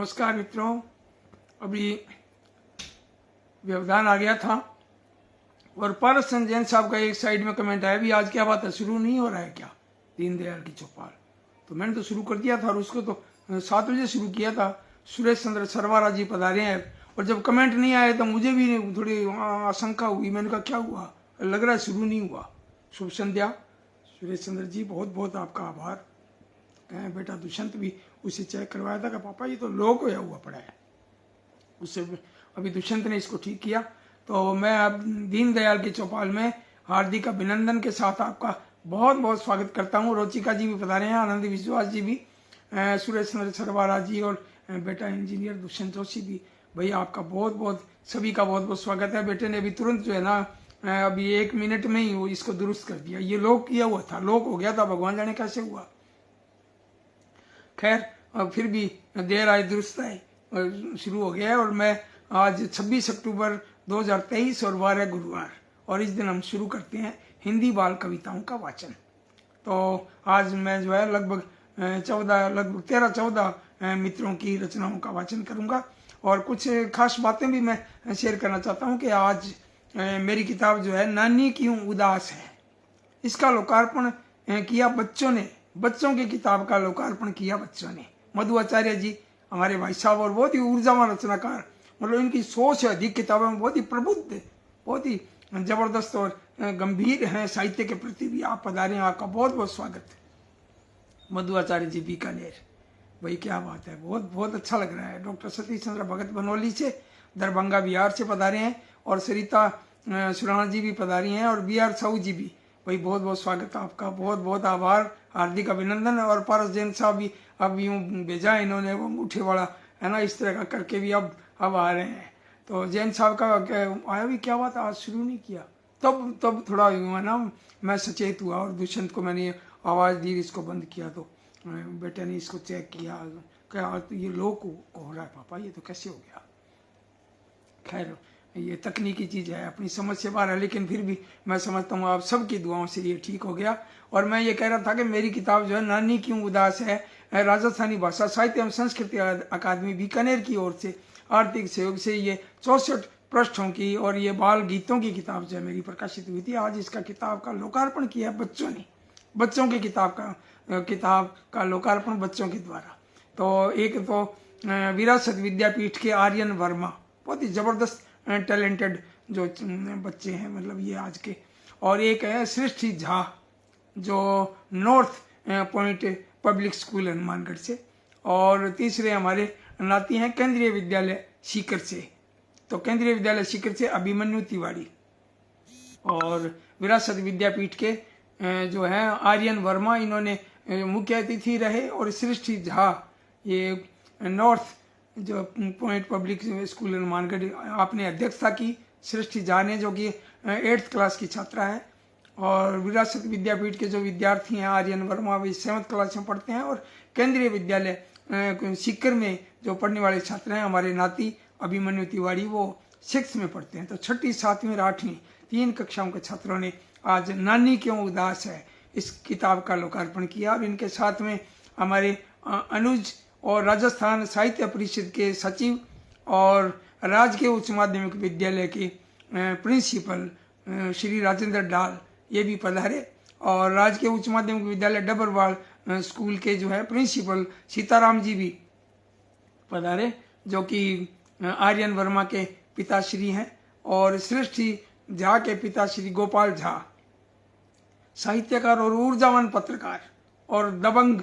नमस्कार मित्रों, अभी व्यवधान आ गया था और पारस जैन साहब का एक साइड में कमेंट आया, भी आज क्या बात है, शुरू नहीं हो रहा है क्या दीनदयाल की चौपाल। तो मैंने तो शुरू कर दिया था और उसको तो 7 बजे शुरू किया था। सुरेश चंद्र सरवारा जी पधारे हैं और जब कमेंट नहीं आए तो मुझे भी थोड़ी आशंका हुई। मैंने कहा क्या हुआ, लग रहा है शुरू नहीं हुआ। शुभ संध्या सुरेश चंद्र जी, बहुत बहुत आपका आभार। बेटा दुष्यंत भी उसे चेक करवाया था कि पापा ये तो लॉक होया हुआ पड़ा है, उससे अभी दुष्यंत ने इसको ठीक किया। तो मैं अब दीनदयाल की चौपाल में हार्दिक अभिनंदन के साथ आपका बहुत बहुत स्वागत करता हूँ। रोचिका जी भी पधारे हैं, आनंद विश्वास जी भी, सुरेश चंद्र सरवारा जी और बेटा इंजीनियर दुष्यंत जोशी भी। भैया आपका बहुत बहुत सभी का बहुत बहुत स्वागत है। बेटे ने अभी तुरंत जो है ना अभी 1 मिनट में ही वो इसको दुरुस्त कर दिया। ये लॉक किया हुआ था, लॉक हो गया था, भगवान जाने कैसे हुआ। खैर फिर भी देर आए दुरुस्त आए, शुरू हो गया है। और मैं आज 26 अक्टूबर 2023 और 12 गुरुवार, और इस दिन हम शुरू करते हैं हिंदी बाल कविताओं का वाचन। तो आज मैं जो है लगभग 13-14 मित्रों की रचनाओं का वाचन करूंगा और कुछ खास बातें भी मैं शेयर करना चाहता हूं कि आज मेरी किताब जो है नानी क्यों उदास है, इसका लोकार्पण किया बच्चों ने। बच्चों की किताब का लोकार्पण किया बच्चों ने। मधु आचार्य जी हमारे भाई साहब और बहुत ही ऊर्जावान रचनाकार, मतलब इनकी सोच है अधिक किताबों में बहुत ही प्रबुद्ध, बहुत ही जबरदस्त और गंभीर है साहित्य के प्रति भी। आप पधारे, आपका बहुत बहुत स्वागत है। मधु आचार्य जी बीकानेर, भाई क्या बात है, बहुत बहुत अच्छा लग रहा है। डॉक्टर सतीश चंद्र भगत बनोली से, दरभंगा बिहार से पधारे हैं और सरिता सुराणा जी भी पधारी हैं और बी आर साहू जी भी। भाई बहुत बहुत स्वागत है आपका, बहुत बहुत आभार, हार्दिक अभिनंदन। और पारस जैन साहब भी अब यूं भेजा इन्होंने, वो अंगूठे वाला है ना, इस तरह का करके भी अब आ रहे हैं। तो जैन साहब का आया भी, क्या बात, आज शुरू नहीं किया। तब थोड़ा यूं है ना मैं सचेत हुआ और दुष्यंत को मैंने आवाज़ दी, इसको बंद किया। तो बेटे ने इसको चेक किया, क्या तो ये लो को हो रहा है पापा, ये तो कैसे हो गया। खैर ये तकनीकी चीज़ है, अपनी समझ से बाहर है, लेकिन फिर भी मैं समझता हूँ आप सबकी दुआओं से ये ठीक हो गया। और मैं ये कह रहा था कि मेरी किताब जो है नानी क्यों उदास है, राजस्थानी भाषा साहित्य एवं संस्कृति अकादमी बीकानेर की ओर से आर्थिक सहयोग से ये 64 पृष्ठों की और ये बाल गीतों की किताब जो है मेरी प्रकाशित हुई थी। आज इसका किताब का लोकार्पण किया बच्चों ने, बच्चों की किताब का लोकार्पण बच्चों के द्वारा। तो एक तो विरासत विद्यापीठ के आर्यन वर्मा, बहुत ही जबरदस्त टैलेंटेड जो बच्चे हैं, मतलब ये आज के। और एक है सृष्टि झा जो north point public school Hanumangarh से। और तीसरे हमारे नाती हैं केंद्रीय विद्यालय सीकर से, तो केंद्रीय विद्यालय सीकर से अभिमन्यु तिवारी। और विरासत विद्यापीठ के जो है आर्यन वर्मा, इन्होंने मुख्य अतिथि रहे। और सृष्टि झा ये नॉर्थ जो पॉइंट पब्लिक स्कूल हनुमानगढ़ आपने अध्यक्षता की, सृष्टि झा ने, जो कि 8th क्लास की छात्रा है। और विरासत विद्यापीठ के जो विद्यार्थी हैं आर्यन वर्मा, वे 7th क्लास में पढ़ते हैं। और केंद्रीय विद्यालय सीकर में जो पढ़ने वाले छात्र हैं हमारे नाती अभिमन्यु तिवारी, वो 6th में पढ़ते हैं। तो 6ठी, 7वीं और 8वीं 3 कक्षाओं के छात्रों ने आज नानी क्यों उदास है इस किताब का लोकार्पण किया। और इनके साथ में हमारे अनुज और राजस्थान साहित्य परिषद के सचिव और राजकीय उच्च माध्यमिक विद्यालय के प्रिंसिपल श्री राजेंद्र डाल, ये भी पधारे। और राजकीय उच्च माध्यमिक विद्यालय डबरवाल स्कूल के जो है प्रिंसिपल सीताराम जी भी पधारे, जो कि आर्यन वर्मा के पिताश्री हैं। और सृष्टि झा के पिताश्री गोपाल झा, साहित्यकार और ऊर्जावान पत्रकार और दबंग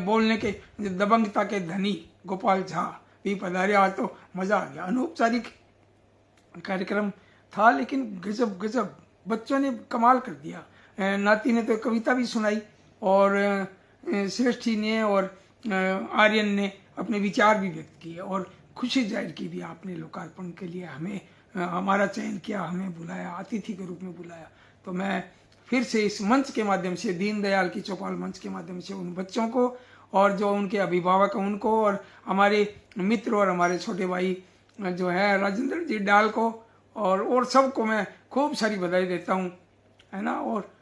बोलने के, दबंगता के धनी गोपाल झा भी पधारे। आज तो मजा आ गया, अनौपचारिक कार्यक्रम था लेकिन गजब गजब, बच्चों ने कमाल कर दिया। नाती ने तो कविता भी सुनाई और श्रेष्ठी ने और आर्यन ने अपने विचार भी व्यक्त किए और खुशी जाहिर की भी। आपने लोकार्पण के लिए हमें हमारा चयन किया, हमें बुलाया, अतिथि के रूप में बुलाया। तो मैं फिर से इस मंच के माध्यम से, दीनदयाल की चौपाल मंच के माध्यम से, उन बच्चों को और जो उनके अभिभावक हैं उनको, और हमारे मित्र और हमारे छोटे भाई जो है राजेंद्र जी डाल को और सबको मैं खूब सारी बधाई देता हूँ, है ना। और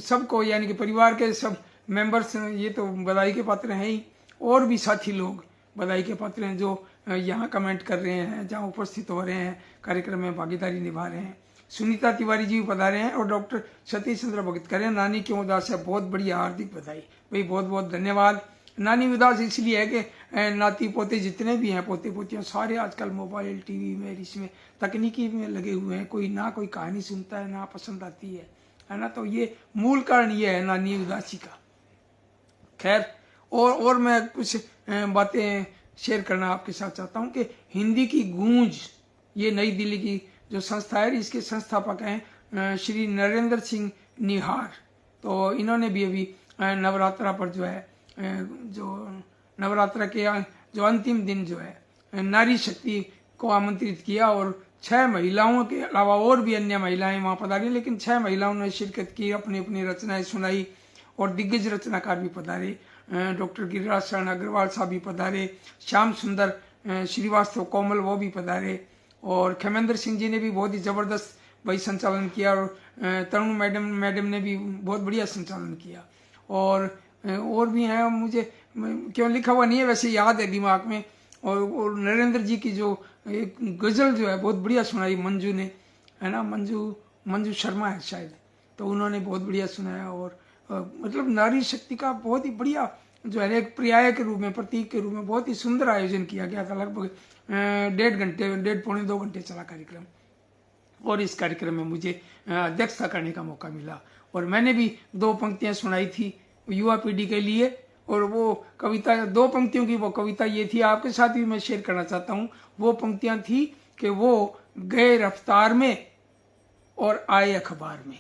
सबको, यानी कि परिवार के सब मेंबर्स, ये तो बधाई के पात्र हैं ही, और भी साथी लोग बधाई के पात्र हैं जो यहाँ कमेंट कर रहे हैं, जहाँ उपस्थित हो रहे हैं, कार्यक्रम में भागीदारी निभा रहे हैं। सुनीता तिवारी जी भी पधारे हैं और डॉक्टर सतीश चंद्र भगत कह रहे हैं नानी क्यों उदास है, बहुत बढ़िया, हार्दिक बधाई भाई, बहुत बहुत धन्यवाद। नानी उदास इसलिए है कि नाती पोते जितने भी हैं, पोते पोतियाँ सारे आजकल मोबाइल टीवी में इसमें तकनीकी में लगे हुए हैं, कोई ना कोई कहानी सुनता है ना पसंद आती है ना, तो ये मूल कारण ये है नानी उदासी का। खैर और मैं कुछ बातें शेयर करना आपके साथ चाहता हूँ कि हिंदी की गूंज, ये नई दिल्ली की जो संस्था है, इसके संस्थापक हैं श्री नरेंद्र सिंह निहार। तो इन्होंने भी अभी नवरात्रा पर जो है, जो नवरात्रा के जो अंतिम दिन जो है नारी शक्ति को आमंत्रित किया और 6 महिलाओं के अलावा और भी अन्य महिलाएं वहां पधारी, लेकिन 6 महिलाओं ने शिरकत की, अपनी अपनी रचनाएं सुनाई और दिग्गज रचनाकार भी पधारे। डॉक्टर गिरिराज शरण अग्रवाल साहब भी पधारे, श्याम सुंदर श्रीवास्तव कोमल वो भी पधारे, और खेमेंद्र सिंह जी ने भी बहुत ही जबरदस्त भाई संचालन किया, और तरुण मैडम ने भी बहुत बढ़िया संचालन किया, और भी हैं, मुझे क्यों लिखा हुआ नहीं है, वैसे याद है दिमाग में। और नरेंद्र जी की जो एक गजल जो है बहुत बढ़िया सुनाई मंजू ने, है ना, मंजू शर्मा है शायद, तो उन्होंने बहुत बढ़िया सुनाया। और मतलब नारी शक्ति का बहुत ही बढ़िया जो है एक पर्याय के रूप में, प्रतीक के रूप में बहुत ही सुंदर आयोजन किया गया था। लगभग 1.5 घंटे, पौने 2 घंटे चला कार्यक्रम, और इस कार्यक्रम में मुझे अध्यक्षता करने का मौका मिला, और मैंने भी 2 पंक्तियां सुनाई थी युवा पीढ़ी के लिए। और वो कविता, 2 पंक्तियों की वो कविता ये थी, आपके साथ भी मैं शेयर करना चाहता हूँ। वो पंक्तियां थी कि वो गए रफ्तार में और आए अखबार में।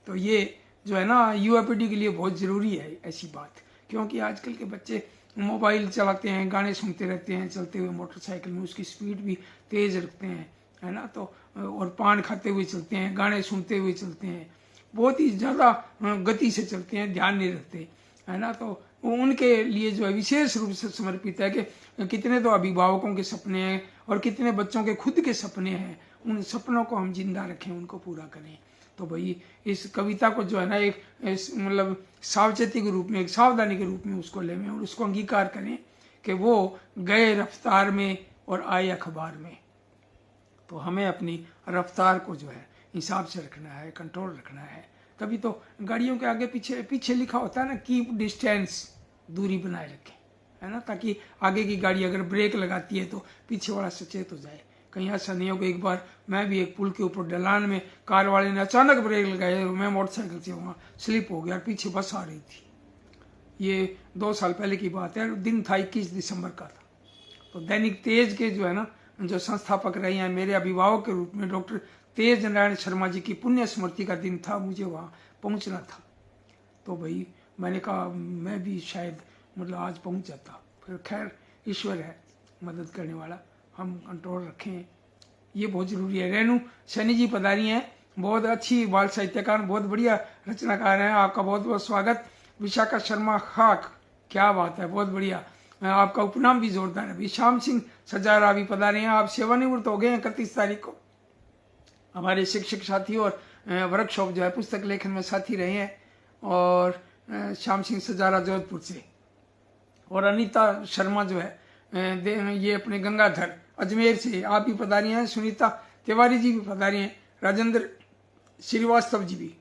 तो ये जो है ना युवा पीढ़ी के लिए बहुत जरूरी है ऐसी बात, क्योंकि आजकल के बच्चे मोबाइल चलाते हैं, गाने सुनते रहते हैं, चलते हुए मोटरसाइकिल में उसकी स्पीड भी तेज रखते हैं, है ना, तो और पान खाते हुए चलते हैं, गाने सुनते हुए चलते हैं, बहुत ही ज़्यादा गति से चलते हैं, ध्यान नहीं रखते, है ना। तो उनके लिए जो है विशेष रूप से समर्पित है कि कितने तो अभिभावकों के सपने हैं और कितने बच्चों के खुद के सपने हैं, उन सपनों को हम जिंदा रखें, उनको पूरा करें। तो भाई इस कविता को जो है ना एक मतलब सावचेती के रूप में, एक सावधानी के रूप में उसको लें और उसको अंगीकार करें कि वो गए रफ्तार में और आए अखबार में। तो हमें अपनी रफ्तार को जो है हिसाब से रखना है, कंट्रोल रखना है। तभी तो गाड़ियों के आगे पीछे लिखा होता है ना, कीप डिस्टेंस, दूरी बनाए रखें, है ना, ताकि आगे की गाड़ी अगर ब्रेक लगाती है तो पीछे वाला सचेत हो जाए। कहीं ऐसा नहीं हो कि एक बार मैं भी एक पुल के ऊपर ढलान में कार वाले ने अचानक ब्रेक लगाए, मैं मोटरसाइकिल से वहाँ स्लिप हो गया, पीछे बस आ रही थी। ये 2 साल पहले की बात है, दिन था 21 दिसंबर का था। तो दैनिक तेज के जो है ना, जो संस्थापक रहे हैं, मेरे अभिभावक के रूप में डॉक्टर तेज नारायण शर्मा जी की पुण्य स्मृति का दिन था, मुझे वहाँ पहुँचना था। तो भाई मैंने कहा मैं भी शायद मतलब आज पहुँच जाता, फिर खैर ईश्वर है मदद करने वाला, हम कंट्रोल रखें, ये बहुत जरूरी है। रेणु सैनी जी पधारी हैं, बहुत अच्छी बाल साहित्यकार, बहुत बढ़िया रचनाकार हैं, आपका बहुत बहुत स्वागत। विशाखा शर्मा खाक, क्या बात है, बहुत बढ़िया, आपका उपनाम भी जोरदार है। श्याम सिंह सजारा भी पधारे हैं, आप सेवानिवृत्त हो गए हैं 31 तारीख को, हमारे शिक्षक साथी और वर्कशॉप जो है पुस्तक लेखन में साथी रहे हैं, और श्याम सिंह सजारा जोधपुर से, और अनीता शर्मा जो है ये अपने गंगाधर अजमेर से, आप भी पधारी हैं। सुनीता तिवारी जी भी पधारी हैं, राजेंद्र श्रीवास्तव जी भी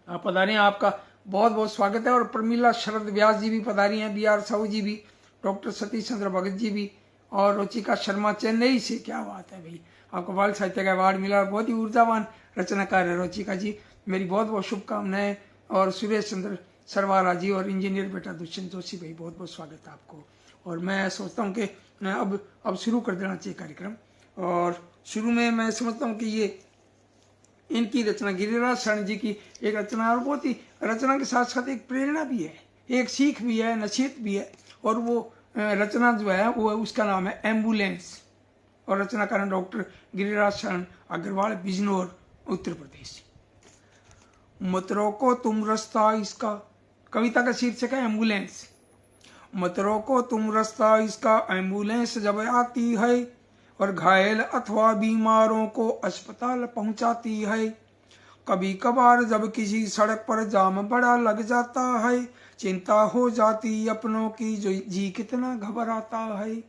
आप पधारे हैं, आपका बहुत बहुत स्वागत है। और प्रमीला शरद व्यास जी भी पधारी हैं, BR साहू जी भी, डॉक्टर सतीश चंद्र भगत जी भी, और रुचिका शर्मा चेन्नई से, क्या बात है भाई, आपको बाल साहित्य का अवार्ड मिला, और बहुत ही ऊर्जावान रचनाकार है रुचिका जी, मेरी बहुत बहुत शुभकामनाएं। और सुरेश चंद्र सरवारा जी और इंजीनियर बेटा दुष्यंत जोशी भाई, बहुत बहुत स्वागत है आपको। और मैं सोचता हूँ कि अब शुरू कर देना चाहिए कार्यक्रम, और शुरू में मैं समझता हूँ कि ये इनकी रचना गिरिराज शरण जी की एक रचना, और बहुत ही रचना के साथ साथ एक प्रेरणा भी है, एक सीख भी है, नसीहत भी है। और वो रचना जो है वो उसका नाम है एम्बुलेंस, और रचनाकार डॉक्टर गिरिराज शरण अग्रवाल, बिजनौर उत्तर प्रदेश। मत रोको तुम रास्ता इसका, कविता का शीर्षक है एम्बुलेंस। मत रोको तुम रास्ता इसका, एम्बुलेंस जब आती है और घायल अथवा बीमारों को अस्पताल पहुंचाती है। कभी कभार जब किसी सड़क पर जाम बड़ा लग जाता है, चिंता हो जाती अपनों की, जो जी कितना घबराता है।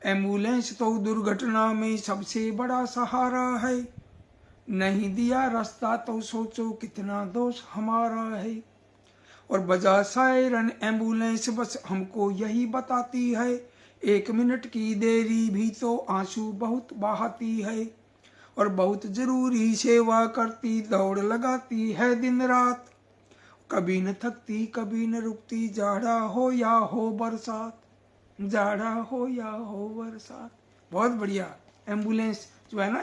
एम्बुलेंस तो दुर्घटना में सबसे बड़ा सहारा है, नहीं दिया रास्ता तो सोचो कितना दोष हमारा है। और बजा सायरन एम्बुलेंस बस हमको यही बताती है, 1 मिनट की देरी भी तो आंसू बहुत बहाती है। और बहुत जरूरी सेवा करती, दौड़ लगाती है दिन रात, कभी न थकती कभी न रुकती, जाड़ा हो या हो बरसात, जाड़ा हो या हो बरसात। बहुत बढ़िया एम्बुलेंस जो है ना,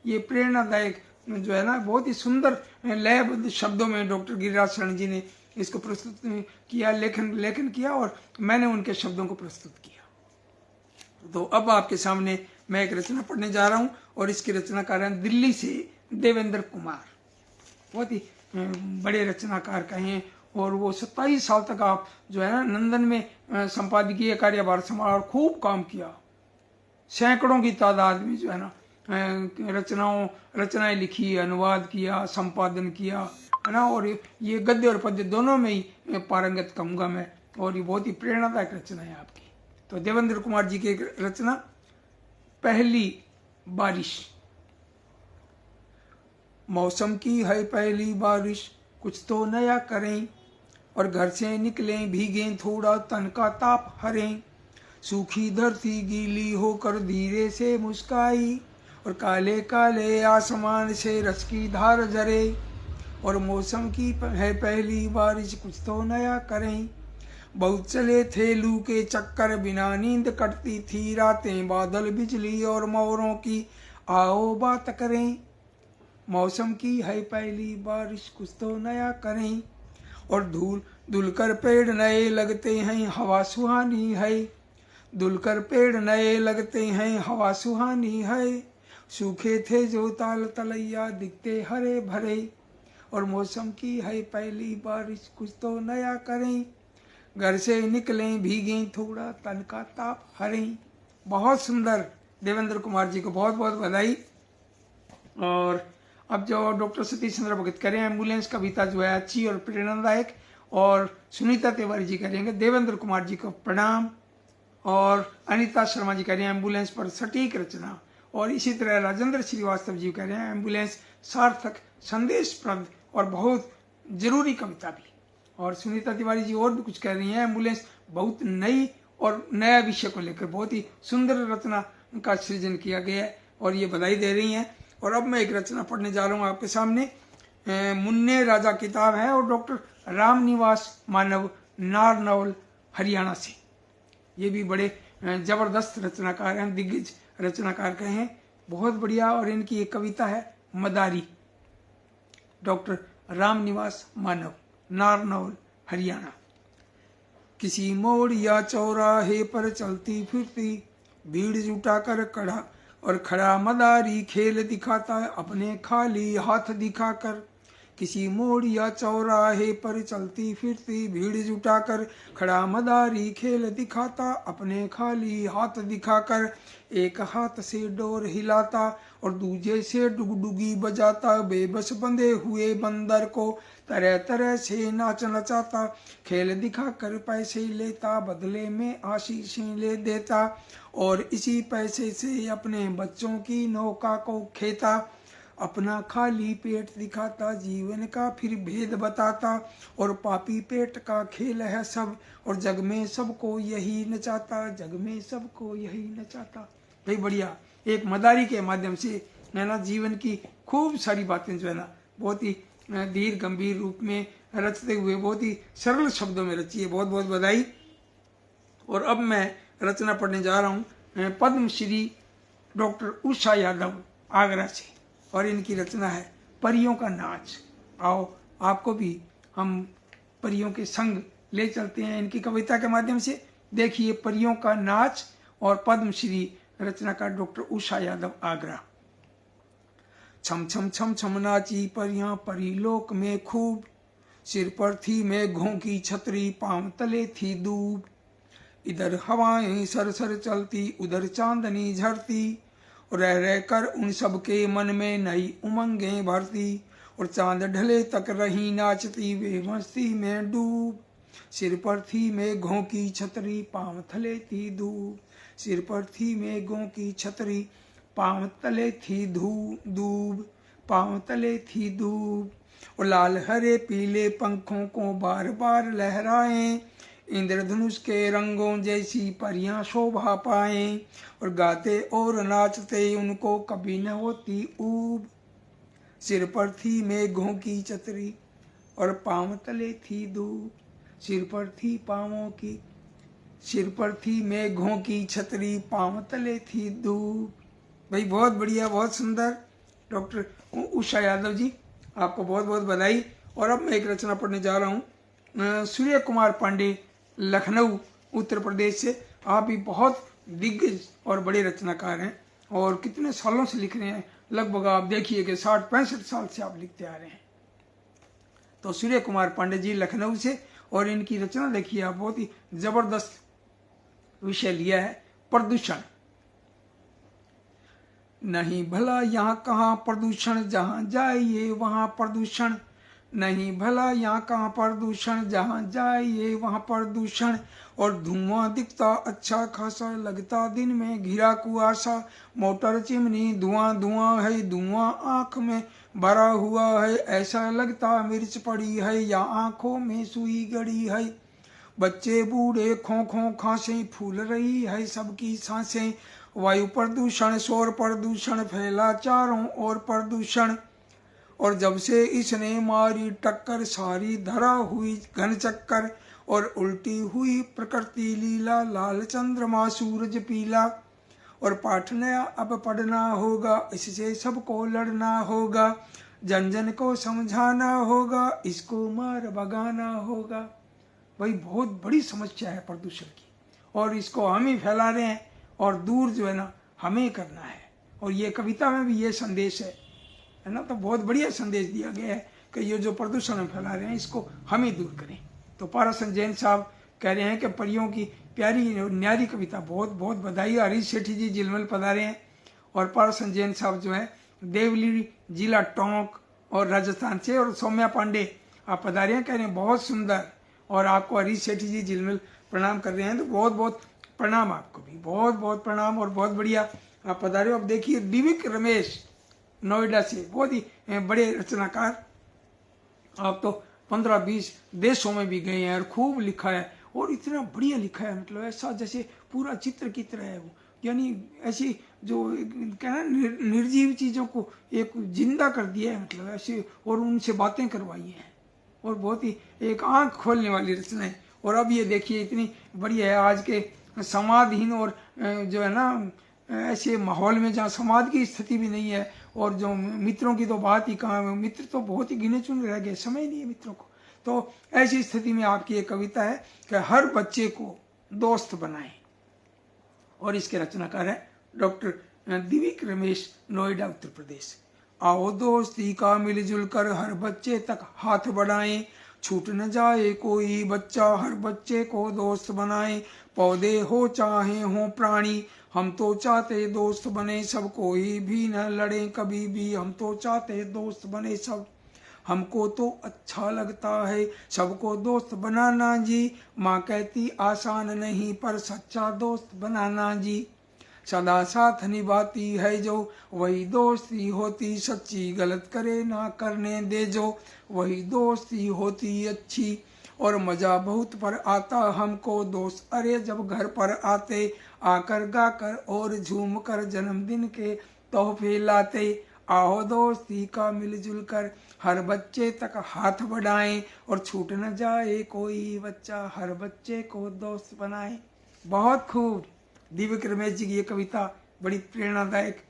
ये प्रेरणादायक जो है ना, बहुत ही सुंदर लयबद्ध शब्दों में डॉक्टर गिरिराज शरण जी ने इसको प्रस्तुत किया, लेखन किया और मैंने उनके शब्दों को प्रस्तुत किया। तो अब आपके सामने मैं एक रचना पढ़ने जा रहा हूं और इसकी रचनाकार हैं दिल्ली से देवेंद्र कुमार, बहुत ही बड़े रचनाकार कहें। और वो 27 साल तक आप जो है ना लंदन में संपादकीय कार्यभार संभाला और खूब काम किया, सैकड़ों की तादाद में जो है ना रचनाएं लिखी, अनुवाद किया, संपादन किया, है ना। और ये गद्य और पद्य दोनों में ही पारंगत कहूंगा मैं, और ये बहुत ही प्रेरणादायक रचना है आपकी। तो देवेंद्र कुमार जी की एक रचना, पहली बारिश। मौसम की है पहली बारिश, कुछ तो नया करें, और घर से निकलें भीगें थोड़ा तन का ताप हरें। सूखी धरती गीली होकर धीरे से मुस्काई, और काले काले आसमान से रस की धार झरे। और मौसम की है पहली बारिश, कुछ तो नया करें। बहुत चले थे लू के चक्कर, बिना नींद कटती थी रातें, बादल बिजली और मोरों की आओ बात करें। मौसम की है पहली बारिश, कुछ तो नया करें। और धुलकर पेड़ नए लगते हैं, हवा सुहानी है। धुलकर पेड़ नए लगते हैं, हवा सुहानी है। सूखे थे जो ताल तलैया, दिखते हरे भरे। और मौसम की है पहली बारिश, कुछ तो नया करें। घर से निकलें भीगें थोड़ा तन का ताप हरें। बहुत सुंदर, देवेंद्र कुमार जी को बहुत बहुत बधाई। और अब जो डॉक्टर सतीश चंद्र भगत करें एम्बुलेंस कविता जो है अच्छी और प्रेरणादायक, और सुनीता तिवारी जी करेंगे देवेंद्र कुमार जी को प्रणाम, और अनीता शर्मा जी कह रहे हैं एम्बुलेंस पर सटीक रचना, और इसी तरह राजेंद्र श्रीवास्तव जी कह रहे हैं एम्बुलेंस सार्थक, संदेशप्रद और बहुत जरूरी कविता भी। और सुनीता तिवारी जी और भी कुछ कह रही हैं, एम्बुलेंस बहुत नई और नया विषय को लेकर बहुत ही सुंदर रचना का सृजन किया गया है, और ये बधाई दे रही हैं। और अब मैं एक रचना पढ़ने जा रहा हूँ आपके सामने, मुन्ने राजा किताब है, और डॉक्टर रामनिवास मानव, नारनौल, हरियाणा से। ये भी बड़े जबरदस्त रचनाकार हैं, दिग्गज रचनाकार कहें, बहुत बढ़िया। और इनकी एक कविता है मदारी, डॉक्टर रामनिवास मानव, नारनौल, हरियाणा। किसी मोड़ या चौराहे पर चलती फिरती भीड़ जुटाकर खड़ा मदारी खेल दिखाता है अपने खाली हाथ दिखाकर। किसी मोड़ या चौराहे पर चलती फिरती भीड़ जुटाकर खड़ा मदारी खेल दिखाता अपने खाली हाथ दिखाकर। एक हाथ से डोर हिलाता और दूजे से डुगडुगी बजाता, बेबस बंधे हुए बंदर को तरह तरह से नाच नचाता। खेल दिखाकर पैसे लेता, बदले में आशीषें ले देता, और इसी पैसे से अपने बच्चों की नौका को खेता। अपना खाली पेट दिखाता, जीवन का फिर भेद बताता, और पापी पेट का खेल है सब, और जग में सबको यही नचाता, जग में सबको यही नचाता। भाई बढ़िया, एक मदारी के माध्यम से है ना जीवन की खूब सारी बातें जो है ना बहुत ही धीर गंभीर रूप में रचते हुए बहुत ही सरल शब्दों में रची है, बहुत बहुत बधाई। और अब मैं रचना पढ़ने जा रहा हूँ पद्मश्री डॉक्टर उषा यादव, आगरा से, और इनकी रचना है परियों का नाच। आओ आपको भी हम परियों के संग ले चलते हैं इनकी कविता के माध्यम से। देखिए परियों का नाच, और पद्मश्री रचनाकार डॉक्टर उषा यादव, आगरा। छम छम छम छम नाची परियां परिलोक में खूब, सिर पर थी मेघों की छतरी, पांव तले थी दूब। इधर हवाएं सरसर चलती, उधर चांदनी झरती, रह रह कर उन सब के मन में नई उमंगें भरती। और चांद ढले तक रही नाचती वे मस्ती में डूब। सिर पर थी मेघों की छतरी, पांव थले थी धूप। सिर पर थी मेघों की छतरी, पांव तले थी दूब। पांव तले थी धूप। और लाल हरे पीले पंखों को बार बार लहराएं, इंद्रधनुष के रंगों जैसी परियां शोभा पाएं। और गाते और नाचते उनको कभी न होती ऊब। सिर पर थी मेघों की छतरी और पांव तले थी धूप। सिर पर थी मेघों की छतरी, पांव तले थी धूप। भाई बहुत बढ़िया, बहुत सुंदर। डॉक्टर उषा यादव जी, आपको बहुत बहुत बधाई। और अब मैं एक रचना पढ़ने जा रहा हूँ सूर्य कुमार पांडे, लखनऊ उत्तर प्रदेश से। आप भी बहुत दिग्गज और बड़े रचनाकार हैं और कितने सालों से लिख रहे हैं। लगभग आप देखिए कि 60-65 साल से आप लिखते आ रहे हैं। तो सूर्य कुमार पांडे जी लखनऊ से, और इनकी रचना देखिए आप, बहुत ही जबरदस्त विषय लिया है, प्रदूषण। नहीं भला यहाँ कहाँ प्रदूषण, जहाँ जाइए वहाँ प्रदूषण। नहीं भला यहाँ कहाँ प्रदूषण, जहाँ जाइए वहाँ प्रदूषण। और धुआं दिखता अच्छा खासा, लगता दिन में घिरा कुआसा। मोटर चिमनी धुआं धुआं है, धुआं आंख में भरा हुआ है। ऐसा लगता मिर्च पड़ी है या आंखों में सुई गड़ी है। बच्चे बूढ़े खो खो खांसे, फूल रही है सबकी सांसें। वायु प्रदूषण, शोर प्रदूषण, फैला चारों ओर प्रदूषण। और जब से इसने मारी टक्कर, सारी धरा हुई घन चक्कर। और उल्टी हुई प्रकृति लीला, लाल चंद्रमा सूरज पीला। और पाठ नया अब पढ़ना होगा, इससे सबको लड़ना होगा। जन जन को समझाना होगा, इसको मार भगाना होगा। भाई बहुत बड़ी समस्या है प्रदूषण की, और इसको हम ही फैला रहे हैं, और दूर जो है ना हमें करना है। और ये कविता में भी ये संदेश है ना। तो बहुत बढ़िया संदेश दिया गया है कि ये जो प्रदूषण हम फैला रहे हैं इसको हम ही दूर करें। तो पारासन जैन साहब कह रहे हैं कि परियों की प्यारी और न्यारी कविता, बहुत बहुत बधाई। हरीश सेठी जी जिलमल पधारे हैं। और पारासन जैन साहब जो है देवली जिला टोंक और राजस्थान से। और सौम्या पांडे आप पधारे हैं, कह रहे हैं बहुत सुंदर। और आपको हरीश सेठी जी जिलमिल प्रणाम कर रहे हैं, तो बहुत बहुत प्रणाम आपको भी, बहुत बहुत प्रणाम। और बहुत बढ़िया आप पधारे हो। अब देखिए दिविक रमेश नोएडा से, बहुत ही बड़े रचनाकार। आप तो 15-20 देशों में भी गए हैं और खूब लिखा है, और इतना बढ़िया लिखा है, मतलब ऐसा जैसे पूरा चित्र की तरह है वो। यानी ऐसी जो कहना निर्जीव चीजों को एक जिंदा कर दिया है, मतलब ऐसे, और उनसे बातें करवाई हैं। और बहुत ही एक आंख खोलने वाली रचना है। और अब ये देखिए इतनी बढ़िया है, आज के समाजहीन और जो है ना ऐसे माहौल में जहाँ समाज की स्थिति भी नहीं है, और जो मित्रों की तो बात ही कहाँ, मित्र तो बहुत ही गिने चुने रह गए, समय नहीं है मित्रों को। तो ऐसी स्थिति में आपकी एक कविता है कि हर बच्चे को दोस्त बनाएं, और इसके रचनाकार है डॉक्टर दिविक रमेश, नोएडा उत्तर प्रदेश। आओ दोस्ती का मिलजुल कर हर बच्चे तक हाथ बढ़ाएं, छूट न जाए कोई बच्चा, हर बच्चे को दोस्त बनाएं। पौधे हो चाहे हो प्राणी, हम तो चाहते दोस्त बने सब, कोई भी न लड़े कभी भी, हम तो चाहते दोस्त बने सब। हमको तो अच्छा लगता है सबको दोस्त बनाना जी, माँ कहती आसान नहीं पर सच्चा दोस्त बनाना जी। सदा साथ निभाती है जो, वही दोस्ती होती सच्ची, गलत करे ना करने दे जो, वही दोस्ती होती अच्छी। और मजा बहुत पर आता हमको दोस्त अरे जब घर पर आते, आकर गाकर और झूम कर जन्मदिन के तोहफे लाते। आओ दोस्ती का मिलजुल कर हर बच्चे तक हाथ बढ़ाएं, और छूट न जाए कोई बच्चा, हर बच्चे को दोस्त बनाए। बहुत खूब। दिव्य रमेश जी की ये कविता बड़ी प्रेरणादायक।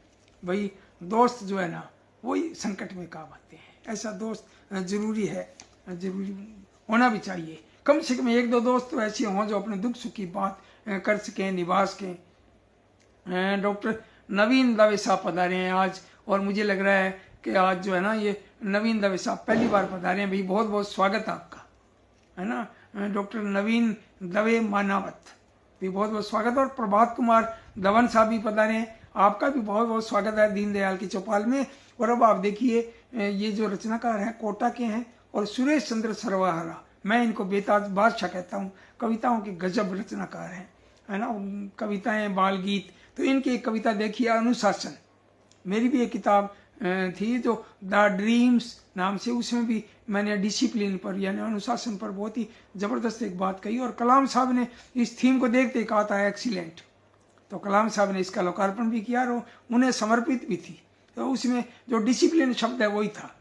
भाई दोस्त जो है ना वही संकट में काम आते हैं, ऐसा दोस्त जरूरी है, जरूरी होना भी चाहिए। कम से कम 1-2 दोस्त तो ऐसे हों जो अपने दुख सुख की बात कर सकें, निभा सकें। डॉक्टर नवीन दवे साहब पधारे हैं आज, और मुझे लग रहा है कि आज जो है ना ये नवीन दवे साहब पहली बार पधारे हैं। भाई बहुत बहुत स्वागत आपका, है ना। डॉक्टर नवीन दवे मानावत भी बहुत बहुत स्वागत। और प्रभात कुमार धवन साहब भी पधारे हैं, आपका भी बहुत बहुत स्वागत है दीनदयाल की चौपाल में। और अब आप देखिए ये जो रचनाकार हैं कोटा के हैं और सुरेश चंद्र सरवाहरा, मैं इनको बेताज बादशाह कहता हूँ। कविताओं के गजब रचनाकार हैं, है ना। कविताएं, बाल गीत। तो इनकी एक कविता देखिए, अनुशासन। मेरी भी एक किताब थी जो द ड्रीम्स नाम से, उसमें भी मैंने डिसिप्लिन पर यानी अनुशासन पर बहुत ही जबरदस्त एक बात कही, और कलाम साहब ने इस थीम को देखते ही कहा था एक्सीलेंट। तो कलाम साहब ने इसका लोकार्पण भी किया और उन्हें समर्पित भी थी। तो उसमें जो डिसिप्लिन शब्द है वही था।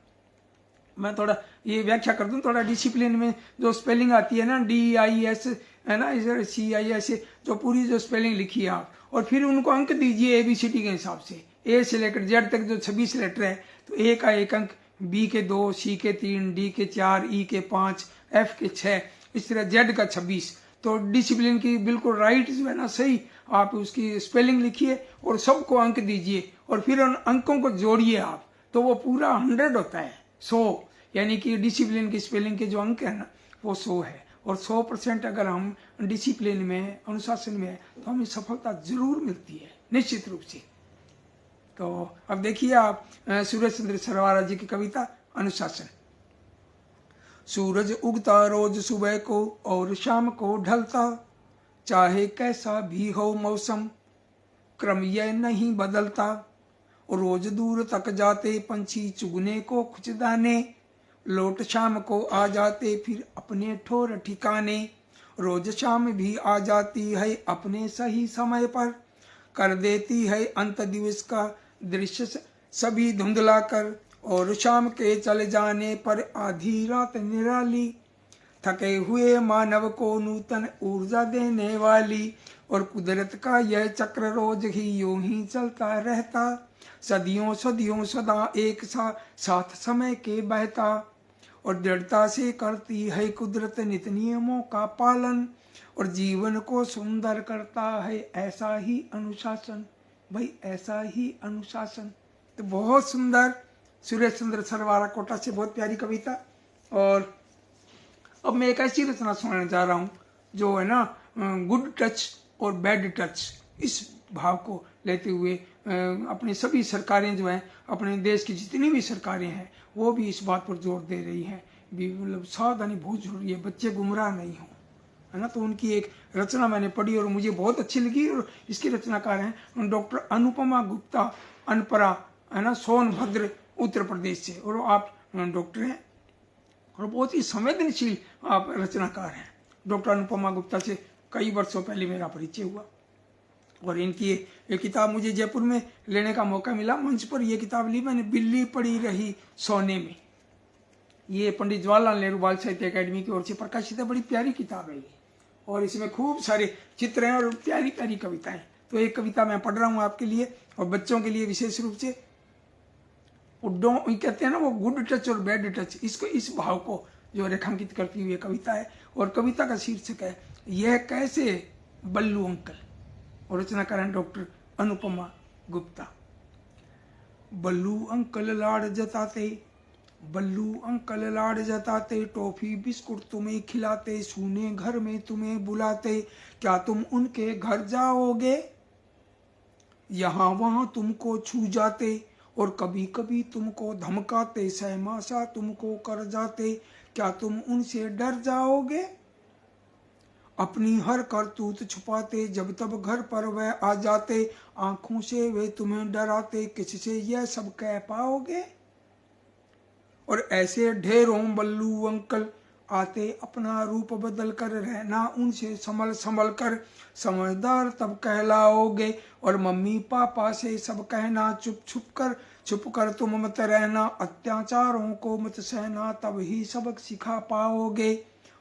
मैं थोड़ा ये व्याख्या कर दूं, थोड़ा डिसिप्लिन में जो स्पेलिंग आती है ना, DIS, है ना, इधर CIS, जो पूरी जो स्पेलिंग लिखी है आप, और फिर उनको अंक दीजिए ABCD के हिसाब से। A से लेकर Z तक जो 26 लेटर है, तो A का 1 अंक, B के 2, C के 3, D के 4, E के 5, F के 6, इस तरह Z का 26। तो डिसिप्लिन की बिल्कुल राइट जो है ना, सही आप उसकी स्पेलिंग लिखिए और सबको अंक दीजिए, और फिर उन अंकों को जोड़िए आप, तो वो पूरा 100 होता है, 100। यानी कि डिसिप्लिन की स्पेलिंग के जो अंक है ना, वो 100 है। और 100% अगर हम डिसिप्लिन में, अनुशासन में है, तो हमें सफलता जरूर मिलती है, निश्चित रूप से। तो अब देखिए आप सूरज चंद्र सरवारा जी की कविता अनुशासन। सूरज उगता रोज सुबह को और शाम को ढलता, चाहे कैसा भी हो मौसम क्रम यह नहीं बदलता। रोज दूर तक जाते पंछी चुगने को कुछ दाने, लौट शाम को आ जाते फिर अपने ठोर ठिकाने। रोज शाम भी आ जाती है अपने सही समय पर, कर देती है अंत दिवस का दृश्य सभी धुंधला कर। और शाम के चले जाने पर आधी रात निराली, थके हुए मानव को नूतन ऊर्जा देने वाली। और कुदरत का यह चक्र रोज ही यूं ही चलता रहता, सदियों सदियों सदा एक साथ समय के बहता। और दृढ़ता से करती है कुदरत नित नियमों का पालन, और जीवन को सुंदर करता है ऐसा ही अनुशासन। भाई ऐसा ही अनुशासन। तो बहुत सुंदर, सुरेश चंद्र सरवारा कोटा से बहुत प्यारी कविता। और अब मैं एक ऐसी रचना सुनाने जा रहा हूँ जो है ना, गुड टच और बैड टच, इस भाव को लेते हुए अपनी सभी सरकारें जो हैं, अपने देश की जितनी भी सरकारें हैं, वो भी इस बात पर जोर दे रही हैं, मतलब सावधानी बहुत जरूरी है, बच्चे गुमराह नहीं हों, है ना। तो उनकी एक रचना मैंने पढ़ी और मुझे बहुत अच्छी लगी, और इसकी रचनाकार हैं डॉक्टर अनुपमा गुप्ता, अनपरा, है ना, सोनभद्र उत्तर प्रदेश से, और आप डॉक्टर हैं और बहुत ही संवेदनशील आप रचनाकार हैं। डॉक्टर अनुपमा गुप्ता से कई वर्षों पहले मेरा परिचय हुआ, और इनकी ये किताब मुझे जयपुर में लेने का मौका मिला। मंच पर ये किताब ली मैंने, बिल्ली पड़ी रही सोने में। ये पंडित जवाहरलाल नेहरू बाल साहित्य अकादमी की ओर से प्रकाशित है। बड़ी प्यारी किताब है ये, और इसमें खूब सारे चित्र हैं और प्यारी प्यारी कविताएं। तो एक कविता मैं पढ़ रहा हूँ आपके लिए और बच्चों के लिए विशेष रूप से। कहते हैं ना वो गुड टच और बैड टच, इसको, इस भाव को जो रेखांकित करती हुई कविता है। और कविता का शीर्षक है यह कैसे बल्लू अंकल, और रचनाकार हैं डॉक्टर अनुपमा गुप्ता। बल्लू अंकल लाड़ जताते, बल्लू अंकल लाड़ जताते, टॉफी बिस्कुट तुम्हें खिलाते, सूने घर में तुम्हें बुलाते, क्या तुम उनके घर जाओगे? यहाँ वहाँ तुमको छू जाते, और कभी कभी तुमको धमकाते, सहमासा तुमको कर जाते, क्या तुम उनसे डर जाओगे? अपनी हर करतूत छुपाते, जब तब घर पर वह आ जाते, आंखों से वे तुम्हें डराते, किससे यह सब कह पाओगे? और ऐसे ढेरों बल्लू अंकल आते, अपना रूप बदल कर, रहना उनसे संभल संभल कर, समझदार तब कहलाओगे। और मम्मी पापा से सब कहना, छुप कर तुम मत रहना, अत्याचारों को मत सहना, तब ही सबक सिखा पाओगे।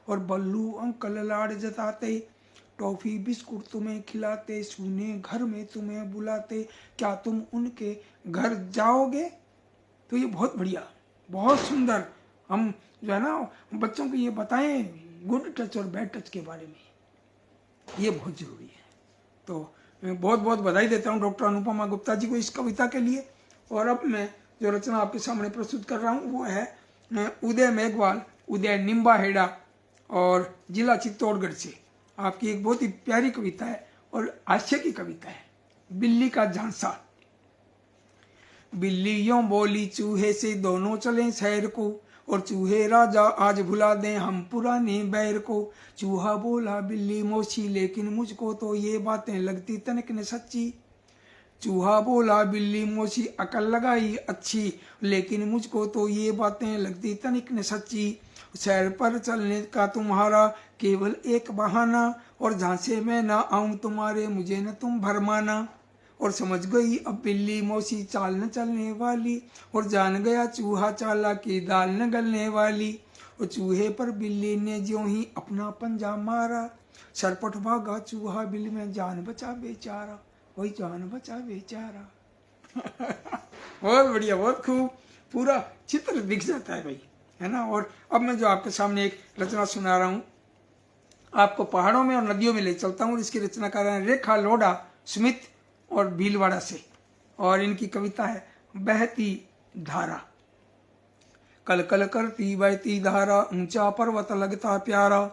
और बल्लू अंकल लाड़ जताते, टॉफी बिस्कुट तुम्हें खिलाते, सूने घर में तुम्हें बुलाते, क्या तुम उनके घर जाओगे? तो ये बहुत बढ़िया, बहुत सुंदर, हम जो है ना बच्चों को ये बताएं गुड टच और बैड टच के बारे में, ये बहुत जरूरी है। तो मैं बहुत बहुत बधाई देता हूँ डॉक्टर अनुपमा गुप्ता जी को इस कविता के लिए। और अब मैं जो रचना आपके सामने प्रस्तुत कर रहा हूँ वो है उदय मेघवाल, उदय निम्बा हेड़ा और जिला चित्तौड़गढ़ से। आपकी एक बहुत ही प्यारी कविता है और हास्य की कविता है, बिल्ली का झांसा। बिल्ली यों बोली चूहे से दोनों चलें शहर को, और चूहे राजा आज भुला दें हम पुराने बैर को। चूहा बोला बिल्ली मौसी लेकिन मुझको तो ये बातें लगती तनिक न सच्ची। चूहा बोला बिल्ली मौसी अकल लगाई अच्छी, लेकिन मुझको तो ये बातें लगती तनिक न सच्ची। शहर पर चलने का तुम्हारा केवल एक बहाना, और जहाँ से मैं ना आऊं तुम्हारे मुझे न तुम भरमाना। और समझ गई अब बिल्ली मौसी चाल न चलने वाली, और जान गया चूहा चाला की दाल न गलने वाली। और चूहे पर बिल्ली ने ज्यों ही अपना पंजा मारा, सरपट भागा चूहा बिल में जान बचा बेचारा, वही जान बचा बेचारा। बहुत बढ़िया, बहुत खूब, पूरा चित्र दिख जाता है भाई, है ना। और अब मैं जो आपके सामने एक रचना सुना रहा हूँ, आपको पहाड़ों में और नदियों में ले चलता हूँ। इसकी रचनाकार हैं रेखा लोढ़ा स्मिथ और भीलवाड़ा से, और इनकी कविता है बहती धारा। कल कल करती बहती धारा, ऊंचा पर्वत लगता प्यारा।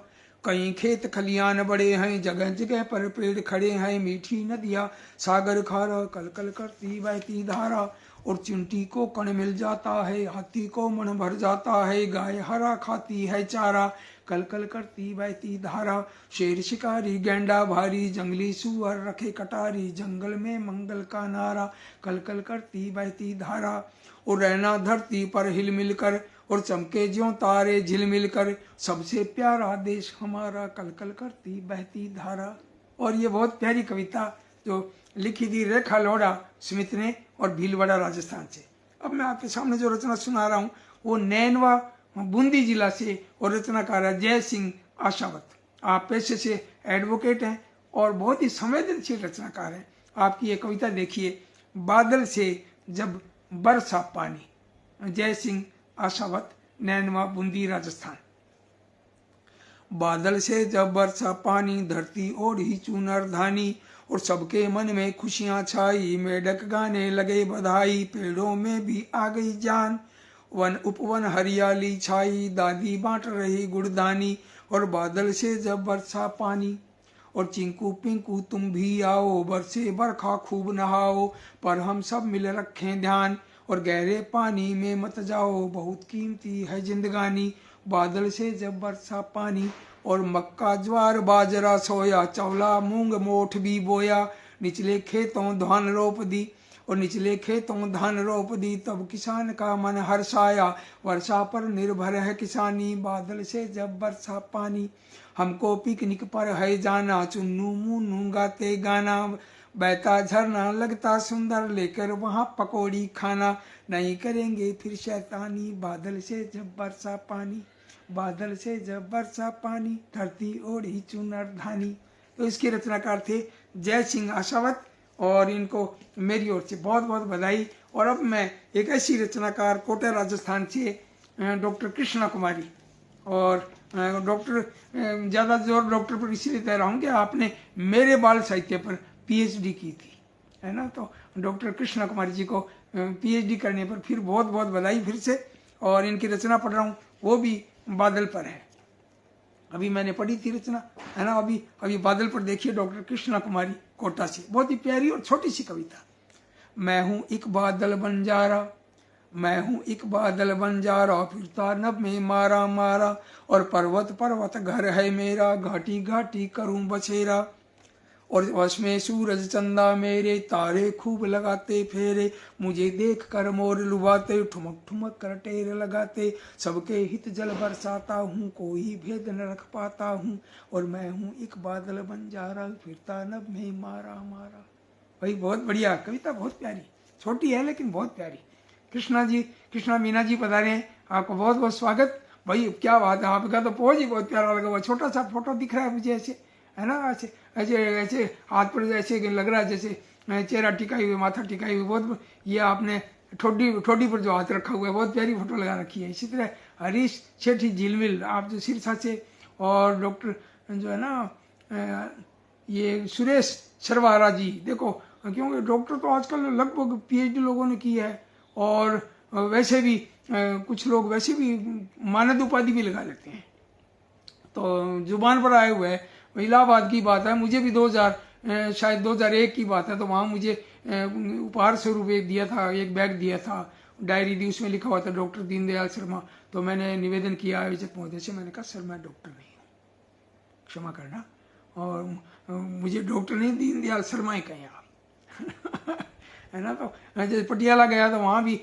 कई खेत खलियान बड़े हैं, जगह जगह पर पेड़ खड़े हैं। मीठी नदियाँ सागर खारा, कल कल करती बहती धारा। और चिंटी को कण मिल जाता है, हाथी को मन भर जाता है। गाय हरा खाती है चारा, कल कल करती बहती धारा। शेर शिकारी गेंडा भारी, जंगली सुअर रखे कटारी। जंगल में मंगल का नारा, कल कल करती बहती धारा। और रहना धरती पर हिल मिलकर, और चमके ज्यों तारे झिल मिलकर। सबसे प्यारा देश हमारा, कल कल करती बहती धारा। और ये बहुत प्यारी कविता जो लिखी थी रेखा लोढ़ा स्मिथ ने, और भीलवाड़ा राजस्थान से। अब मैं आपके सामने जो रचना सुना रहा हूँ वो नैनवा बूंदी जिला से, और रचनाकार है जय सिंह आशावत। आप पेशे से एडवोकेट हैं और बहुत ही संवेदनशील रचनाकार हैं। आपकी ये कविता देखिए, बादल से जब बरसा पानी। जय सिंह आशावत, नैनवा बूंदी राजस्थान। बादल से जब बरसा पानी, धरती ओढ़ी चूनर धानी। और सबके मन में खुशियां छाई, मेढक गाने लगे बधाई। पेड़ों में भी आ गई जान, वन उपवन हरियाली छाई। दादी बांट रही गुड़दानी, और बादल से जब बरसा पानी। और चिंकू पिंकू तुम भी आओ, बरसे बरखा खूब नहाओ। पर हम सब मिल रखें ध्यान, और गहरे पानी में मत जाओ, बहुत कीमती है जिंदगानी। बादल से जब बरसा पानी। और मक्का ज्वार बाजरा सोया, चौला मूंग मोठ भी बोया। निचले खेतों धान रोप दी, और निचले खेतों धान रोप दी। तब किसान का मन हर्षाया, वर्षा पर निर्भर है किसानी। बादल से जब बरसा पानी। हमको पिकनिक पर है जाना, चुन्नू मुन्नू गाते गाना। बहता झरना लगता सुंदर, लेकर वहाँ पकौड़ी खाना। नहीं करेंगे फिर शैतानी, बादल से जब बरसा पानी। बादल से जब बरसा पानी, धरती ओढ़ी चुनर धानी। तो इसके रचनाकार थे जय सिंह आशावत, और इनको मेरी ओर से बहुत बहुत बधाई। और अब मैं एक ऐसी रचनाकार कोटा राजस्थान से डॉक्टर कृष्णा कुमारी, और डॉक्टर ज़्यादा जोर डॉक्टर पर इसलिए दे रहा हूँ कि आपने मेरे बाल साहित्य पर पीएचडी की थी, है ना। तो डॉक्टर कृष्णा कुमारी जी को पीएचडी करने पर फिर बहुत बहुत बधाई फिर से। और इनकी रचना पढ़ रहा हूँ, वो भी बादल पर है। अभी मैंने पढ़ी थी रचना, है ना। अभी बादल पर देखिए, डॉक्टर कृष्णा कुमारी कोटा से, बहुत ही प्यारी और छोटी सी कविता। मैं हूँ एक बादल बंजारा, मैं हूँ एक बादल बंजारा, फिरता नभ में मारा मारा। और पर्वत पर्वत घर है मेरा, घाटी घाटी करूँ बसेरा। और वश में सूरज चंदा मेरे, तारे खूब लगाते फेरे। मुझे देख कर मोर लुभाते, ठुमक ठुमक कर टेर लगाते। सबके हित जल बरसाता हूँ, कोई भेद न रख पाता हूँ। और मैं हूँ एक बादल बंजारा, फिरता नभ में मारा मारा। भाई बहुत बढ़िया कविता, बहुत प्यारी, छोटी है लेकिन बहुत प्यारी। कृष्णा मीना जी पधारे हैं, आपको बहुत बहुत स्वागत। भाई क्या बात है, आपका तो पोज ही बहुत प्यारा लगा हुआ। छोटा सा फोटो दिख रहा है मुझे ऐसे, है ना। ऐसे ऐसे ऐसे हाथ पर ऐसे लग रहा है जैसे चेहरा टिकाई हुई, माथा टिकाई हुई। बहुत ये आपने ठोडी पर जो हाथ रखा हुआ है, बहुत प्यारी फोटो लगा रखी है। इसी तरह हरीश सेठी झिलमिल, आप जो सिरसा से, और डॉक्टर जो है ना ये सुरेश सरवारा जी, देखो क्योंकि डॉक्टर तो आजकल लगभग पीएचडी लोगों ने की है, और वैसे भी कुछ लोग वैसे भी मानद उपाधि भी लगा लेते हैं। तो जुबान पर आए हुए हैं। इलाहाबाद की बात है, मुझे भी 2001 की बात है, तो वहाँ मुझे उपहार स्वरूप एक दिया था, एक बैग दिया था, डायरी दी, उसमें लिखा हुआ था डॉक्टर दीनदयाल शर्मा। तो मैंने निवेदन किया आयोजक महोदय से, मैंने कहा सर मैं डॉक्टर नहीं हूँ, क्षमा करना, और मुझे डॉक्टर नहीं दीनदयाल शर्मा ही कहें आप है ना। तो जैसे पटियाला गया तो वहाँ भी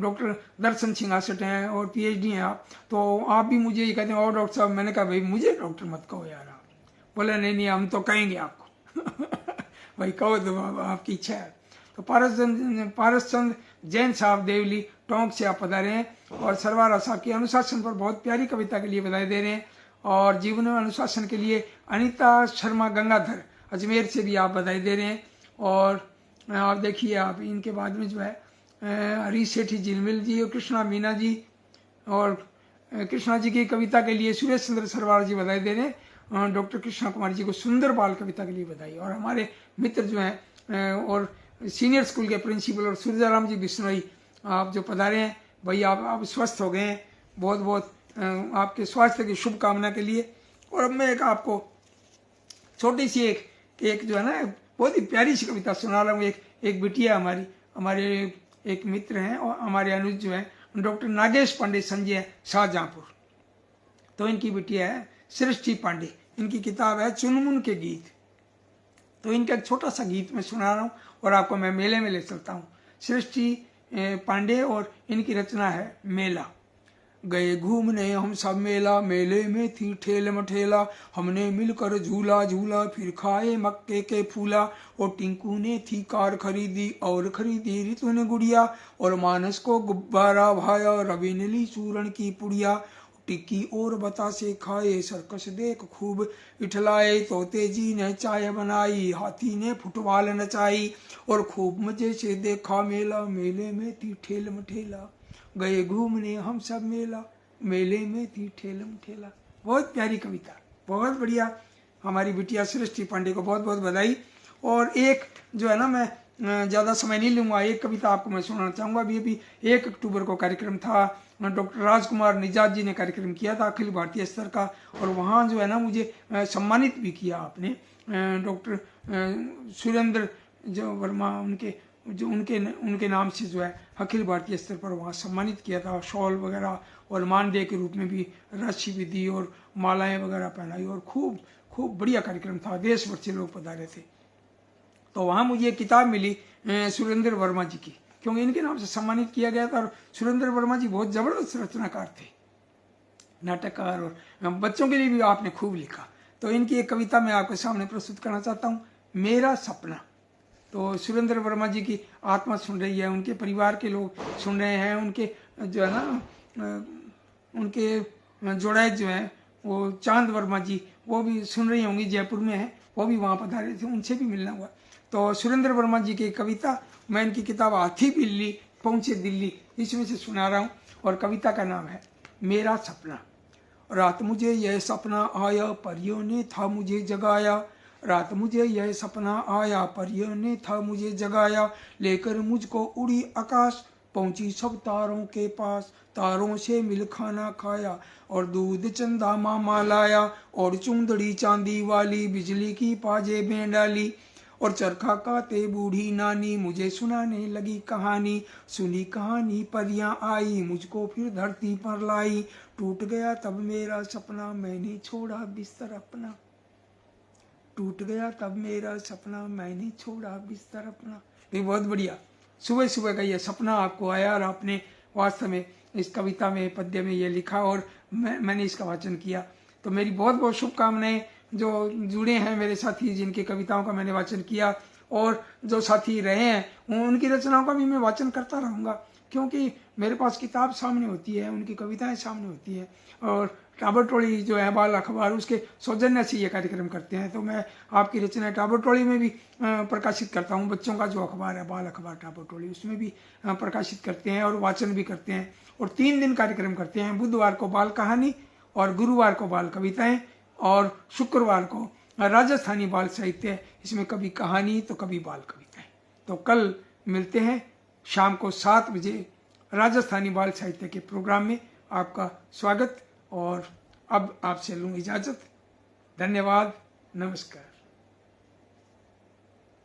डॉक्टर दर्शन सिंहासट हैं और PhD हैं आप, तो आप भी मुझे ये कहते हैं और डॉक्टर साहब। मैंने कहा भाई मुझे डॉक्टर मत कहो यार आप। बोले नहीं नहीं हम तो कहेंगे आपको भाई कहो तो आपकी इच्छा है। तो पारस चंद जैन साहब देवली टोंक से आप पधारे हैं और सरवारा साहब की अनुशासन पर बहुत प्यारी कविता के लिए बधाई दे रहे हैं, और जीवन में अनुशासन के लिए अनीता शर्मा गंगाधर अजमेर से भी आप बधाई दे रहे हैं। और आप देखिए आप इनके बाद में जो है हरीश सेठी झिलमिल जी और कृष्णा मीना जी, और कृष्णा जी की कविता के लिए सुरेश चंद्र सरवार जी बधाई दे रहे हैं। डॉक्टर कृष्णा कुमार जी को सुंदर बाल कविता के लिए बधाई। और हमारे मित्र जो हैं और सीनियर स्कूल के प्रिंसिपल और सूर्याराम जी बिश्नोई आप जो पधारे हैं, भाई आप स्वस्थ हो गए हैं, बहुत बहुत आपके स्वास्थ्य की शुभकामना के लिए। और अब मैं एक आपको छोटी सी एक जो है ना बहुत ही प्यारी सी कविता सुना रहा हूँ। एक बिटिया हमारे एक मित्र हैं और हमारे अनुज जो है डॉक्टर नागेश पांडे संजय शाहजहांपुर, तो इनकी बिटिया है सृष्टि पांडे, इनकी किताब है चुनमुन के गीत। तो इनका एक छोटा सा गीत मैं सुना रहा हूँ और आपको मैं मेले में ले चलता हूँ। सृष्टि पांडे और इनकी रचना है मेला। गए घूमने हम सब मेला, मेले में थी ठेल मठेला, हमने मिलकर झूला झूला, फिर खाए मक्के के फूला। और टिंकू ने थी कार खरीदी और खरीदी रितु ने गुड़िया, और मानस को गुब्बारा भाया, रवि ने ली चूरण की पुड़िया। टिक्की और बतासे खाए, सर्कस देख खूब इठलाए, तोते जी ने चाय बनाई, हाथी ने फुटबॉल नचाई, और खूब मजे से देखा मेला, मेले में थी ठेल मठेला। गए घूमने हम सब मेला, मेले में थी ठेलम ठेला। बहुत प्यारी कविता, बहुत बढ़िया। हमारी बिटिया सृष्टि पांडे को बहुत बहुत बधाई। और एक जो है ना मैं ज़्यादा समय नहीं लूँगा, एक कविता आपको मैं सुनाना चाहूँगा। अभी 1 अक्टूबर को कार्यक्रम था, डॉक्टर राजकुमार निजात जी ने कार्यक्रम किया था अखिल भारतीय स्तर का, और वहाँ जो है ना मुझे सम्मानित भी किया आपने। डॉक्टर सुरेंद्र जो वर्मा उनके नाम से जो है अखिल भारतीय स्तर पर वहाँ सम्मानित किया था, शॉल वगैरह और मानदेय के रूप में भी राशि भी दी और मालाएं वगैरह पहनाई, और खूब बढ़िया कार्यक्रम था, देश भर से लोग पधारे थे। तो वहाँ मुझे एक किताब मिली सुरेंद्र वर्मा जी की, क्योंकि इनके नाम से सम्मानित किया गया था। और सुरेंद्र वर्मा जी बहुत जबरदस्त रचनाकार थे, नाटककार, और बच्चों के लिए भी आपने खूब लिखा। तो इनकी एक कविता मैं आपके सामने प्रस्तुत करना चाहता हूँ, मेरा सपना। तो सुरेंद्र वर्मा जी की आत्मा सुन रही है, उनके परिवार के लोग सुन रहे हैं, उनके जो है ना उनके जोड़ाए जो हैं वो चांद वर्मा जी, वो भी सुन रही होंगी, जयपुर में है, वो भी वहाँ पधारे थे, उनसे भी मिलना हुआ। तो सुरेंद्र वर्मा जी की कविता मैं इनकी किताब हाथी बिल्ली पहुँचे दिल्ली इसमें से सुना रहा हूँ, और कविता का नाम है मेरा सपना। रात मुझे यह सपना आया, परियों ने था मुझे जगाया, रात मुझे यह सपना आया, परियों ने था मुझे जगाया, लेकर मुझको उड़ी आकाश, पहुंची सब तारों के पास, तारों से मिल खाना खाया, और दूध चंदा मामा लाया, और चुंदड़ी चांदी वाली बिजली की पाजेबें डाली, और चरखा काते बूढ़ी नानी मुझे सुनाने लगी कहानी, सुनी कहानी परियां आई, मुझको फिर धरती पर लाई, टूट गया तब मेरा सपना, मैंने छोड़ा बिस्तर अपना, टूट गया तब मेरा सपना, मैंने छोड़ा बिस्तर अपना। ये बहुत बढ़िया, सुबह सुबह का ये सपना आपको आया और आपने वास्तव में इस कविता में पद्य में ये लिखा, और मैंने इसका वाचन किया। तो मेरी बहुत बहुत शुभकामनाएं जो जुड़े हैं मेरे साथी, जिनकी कविताओं का मैंने वाचन किया, और जो साथी रहे हैं उनकी रचनाओं का भी मैं वाचन करता रहूँगा, क्योंकि मेरे पास किताब सामने होती है, उनकी कविताएं सामने होती है। और टाबर टोली जो है बाल अखबार, उसके सौजन्य से ये कार्यक्रम करते हैं, तो मैं आपकी रचनाएं टाबर टोली में भी प्रकाशित करता हूँ। बच्चों का जो अखबार है बाल अखबार टाबर टोली, उसमें भी प्रकाशित करते हैं और वाचन भी करते हैं। और 3 दिन कार्यक्रम करते हैं, बुधवार को बाल कहानी, और गुरुवार को बाल कविताएं, और शुक्रवार को राजस्थानी बाल साहित्य। इसमें कभी कहानी तो कभी बाल कविताएं। तो कल मिलते हैं शाम को 7 बजे राजस्थानी बाल साहित्य के प्रोग्राम में। आपका स्वागत, और अब आपसे लूँ इजाज़त। धन्यवाद, नमस्कार।